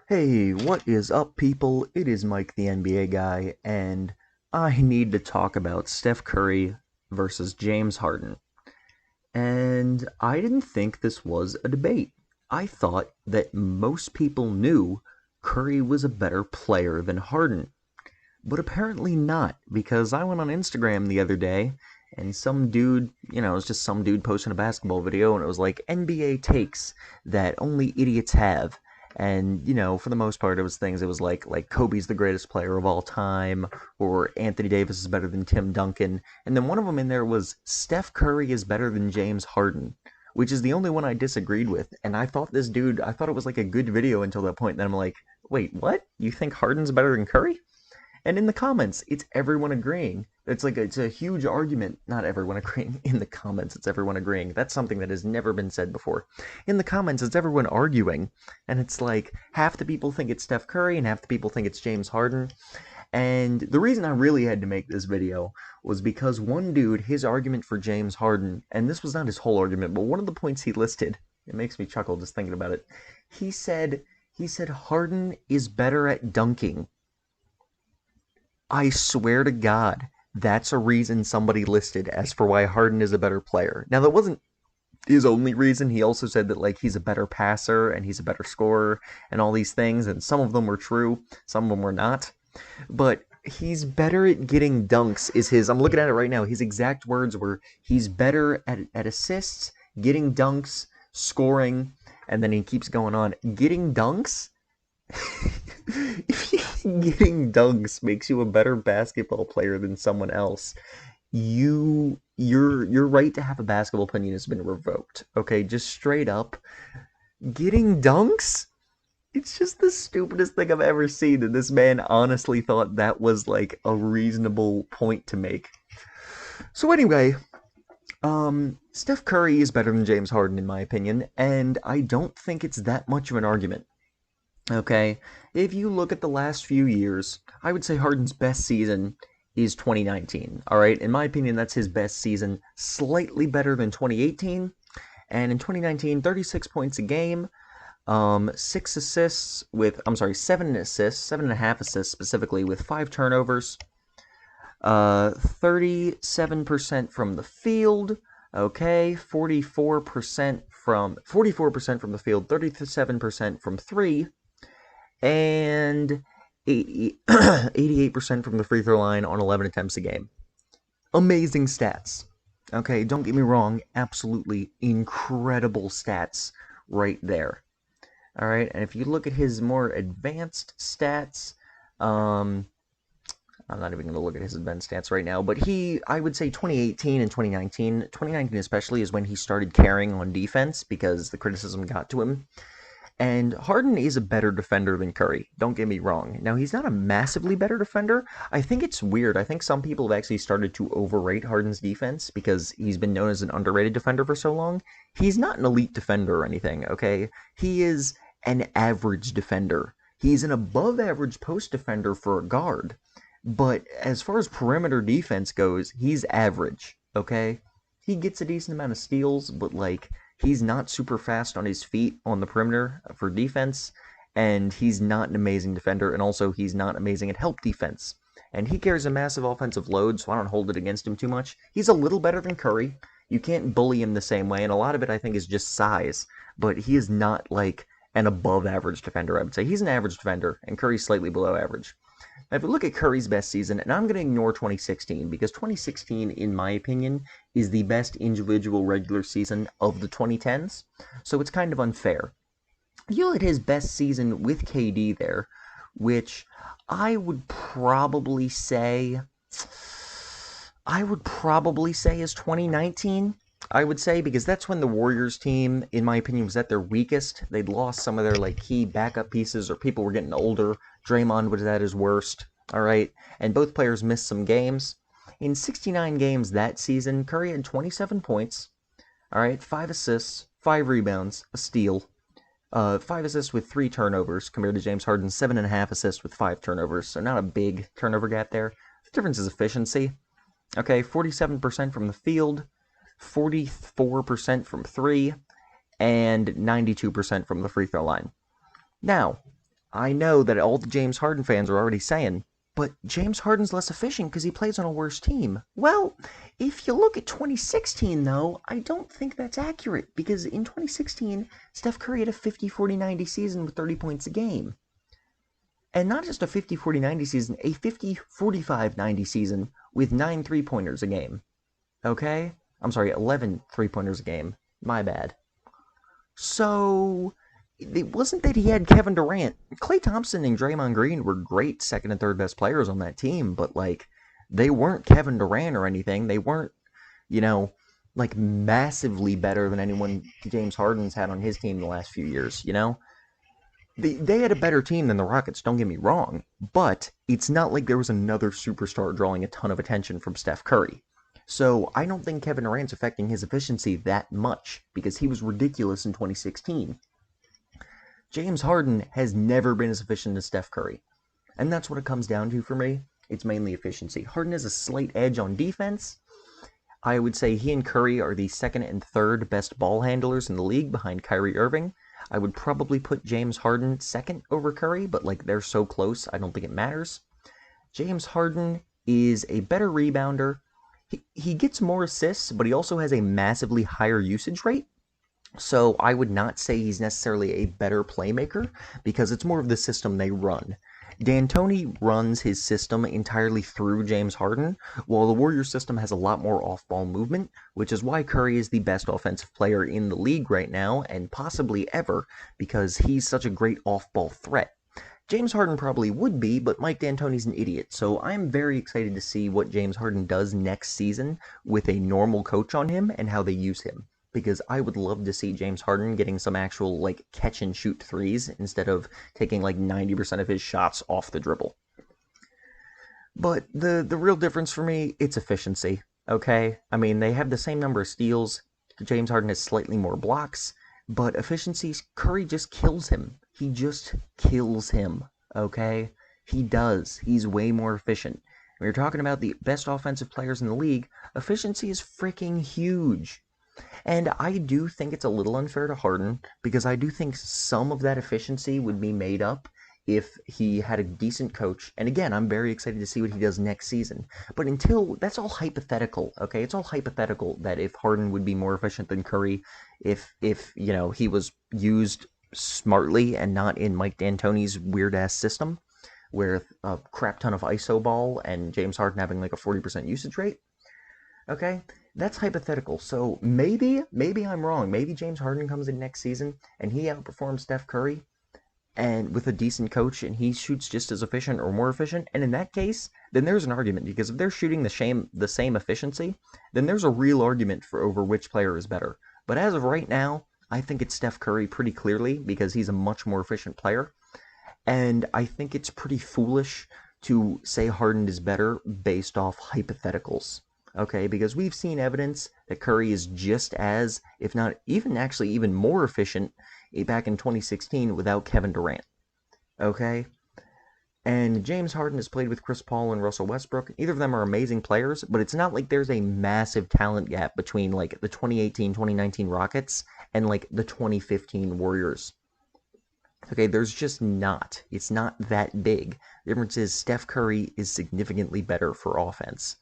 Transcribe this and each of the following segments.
Hey, what is up, people? It is Mike, the NBA guy, and I need to talk about Steph Curry versus James Harden. And I didn't think this was a debate. I thought that most people knew Curry was a better player than Harden. But apparently not, because I went on Instagram the other day and some dude, it was just some dude posting a basketball video and it was like NBA takes that only idiots have. And, for the most part, it was like Kobe's the greatest player of all time, or Anthony Davis is better than Tim Duncan. And then one of them in there was Steph Curry is better than James Harden, which is the only one I disagreed with. And I thought I thought it was like a good video until that point. And then I'm like, wait, what? You think Harden's better than Curry? And in the comments, it's everyone agreeing. It's a huge argument. Not everyone agreeing. In the comments, it's everyone agreeing. That's something that has never been said before. In the comments, it's everyone arguing. And it's like half the people think it's Steph Curry and half the people think it's James Harden. And the reason I really had to make this video was because one dude, his argument for James Harden, and this was not his whole argument, but one of the points he listed, it makes me chuckle just thinking about it. He said Harden is better at dunking. I swear to God, that's a reason somebody listed as for why Harden is a better player. Now, that wasn't his only reason. He also said that, like, he's a better passer and he's a better scorer and all these things, and some of them were true, some of them were not. But he's better at getting dunks is his, I'm looking at it right now, his exact words were, he's better at assists, getting dunks, scoring, and then he keeps going on. Getting dunks? If getting dunks makes you a better basketball player than someone else, your right to have a basketball opinion has been revoked. Okay, just straight up. Getting dunks? It's just the stupidest thing I've ever seen, and this man honestly thought that was like a reasonable point to make. So anyway, Steph Curry is better than James Harden in my opinion, and I don't think it's that much of an argument. Okay, if you look at the last few years, I would say Harden's best season is 2019. All right, in my opinion, that's his best season, slightly better than 2018. And in 2019, 36 points a game, 7 assists, 7.5 assists specifically, with 5 turnovers, 37% from the field. Okay, 44% from the field, 37% from three, and 88% from the free throw line on 11 attempts a game. Amazing stats. Okay, don't get me wrong, absolutely incredible stats right there. All right, and if you look at his more advanced stats, I'm not even going to look at his advanced stats right now, but I would say 2018 and 2019 especially, is when he started carrying on defense because the criticism got to him. And Harden is a better defender than Curry, don't get me wrong. Now, he's not a massively better defender. I think it's weird. I think some people have actually started to overrate Harden's defense because he's been known as an underrated defender for so long. He's not an elite defender or anything, okay? He is an average defender. He's an above-average post defender for a guard. But as far as perimeter defense goes, he's average, okay? He gets a decent amount of steals, but, like, he's not super fast on his feet on the perimeter for defense, and he's not an amazing defender, and also he's not amazing at help defense. And he carries a massive offensive load, so I don't hold it against him too much. He's a little better than Curry. You can't bully him the same way, and a lot of it, I think, is just size. But he is not, like, an above-average defender, I would say. He's an average defender, and Curry's slightly below average. Now, if we look at Curry's best season, and I'm going to ignore 2016, because 2016, in my opinion, is the best individual regular season of the 2010s, so it's kind of unfair. You look at his best season with KD there, which I would probably say is 2019. I would say, because that's when the Warriors team, in my opinion, was at their weakest. They'd lost some of their, like, key backup pieces, or people were getting older. Draymond was at his worst, all right? And both players missed some games. In 69 games that season, Curry had 27 points, all right, 5 assists, 5 rebounds, a steal, 5 assists with 3 turnovers, compared to James Harden's 7.5 assists with 5 turnovers, so not a big turnover gap there. The difference is efficiency. Okay, 47% from the field, 44% from 3, and 92% from the free throw line. Now, I know that all the James Harden fans are already saying, but James Harden's less efficient because he plays on a worse team. Well, if you look at 2016, though, I don't think that's accurate because in 2016, Steph Curry had a 50-40-90 season with 30 points a game. And not just a 50-40-90 season, a 50-45-90 season with 9 three-pointers a game. Okay? I'm sorry, 11 three-pointers a game. My bad. So, it wasn't that he had Kevin Durant. Klay Thompson and Draymond Green were great second and third best players on that team, but, like, they weren't Kevin Durant or anything. They weren't, you know, like, massively better than anyone James Harden's had on his team the last few years, you know? They had a better team than the Rockets, don't get me wrong, but it's not like there was another superstar drawing a ton of attention from Steph Curry. So I don't think Kevin Durant's affecting his efficiency that much, because he was ridiculous in 2016. James Harden has never been as efficient as Steph Curry, and that's what it comes down to for me. It's mainly efficiency. Harden has a slight edge on defense. I would say he and Curry are the second and third best ball handlers in the league behind Kyrie Irving. I would probably put James Harden second over Curry, but like they're so close, I don't think it matters. James Harden is a better rebounder. He gets more assists, but he also has a massively higher usage rate. So I would not say he's necessarily a better playmaker, because it's more of the system they run. D'Antoni runs his system entirely through James Harden, while the Warriors system has a lot more off-ball movement, which is why Curry is the best offensive player in the league right now, and possibly ever, because he's such a great off-ball threat. James Harden probably would be, but Mike D'Antoni's an idiot, so I'm very excited to see what James Harden does next season with a normal coach on him and how they use him. Because I would love to see James Harden getting some actual, like, catch-and-shoot threes instead of taking, like, 90% of his shots off the dribble. But the real difference for me, it's efficiency, okay? I mean, they have the same number of steals. James Harden has slightly more blocks. But efficiency, Curry just kills him. He just kills him, okay? He does. He's way more efficient. When you're talking about the best offensive players in the league, efficiency is freaking huge. And I do think it's a little unfair to Harden, because I do think some of that efficiency would be made up if he had a decent coach. And again, I'm very excited to see what he does next season. But until, that's all hypothetical, okay? It's all hypothetical that if Harden would be more efficient than Curry, if you know, he was used smartly and not in Mike D'Antoni's weird-ass system, where a crap ton of ISO ball and James Harden having like a 40% usage rate. Okay, that's hypothetical. So maybe I'm wrong. Maybe James Harden comes in next season and he outperforms Steph Curry, and with a decent coach, and he shoots just as efficient or more efficient. And in that case, then there's an argument, because if they're shooting the same efficiency, then there's a real argument for over which player is better. But as of right now, I think it's Steph Curry pretty clearly, because he's a much more efficient player. And I think it's pretty foolish to say Harden is better based off hypotheticals. Okay, because we've seen evidence that Curry is just as, if not even more efficient back in 2016 without Kevin Durant. Okay? And James Harden has played with Chris Paul and Russell Westbrook. Either of them are amazing players, but it's not like there's a massive talent gap between like the 2018-2019 Rockets and like the 2015 Warriors. Okay, there's just not. It's not that big. The difference is Steph Curry is significantly better for offense.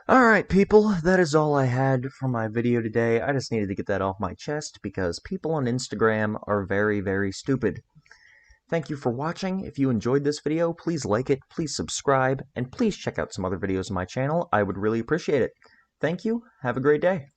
Alright, people, that is all I had for my video today. I just needed to get that off my chest because people on Instagram are very, very stupid. Thank you for watching. If you enjoyed this video, please like it, please subscribe, and please check out some other videos on my channel. I would really appreciate it. Thank you. Have a great day.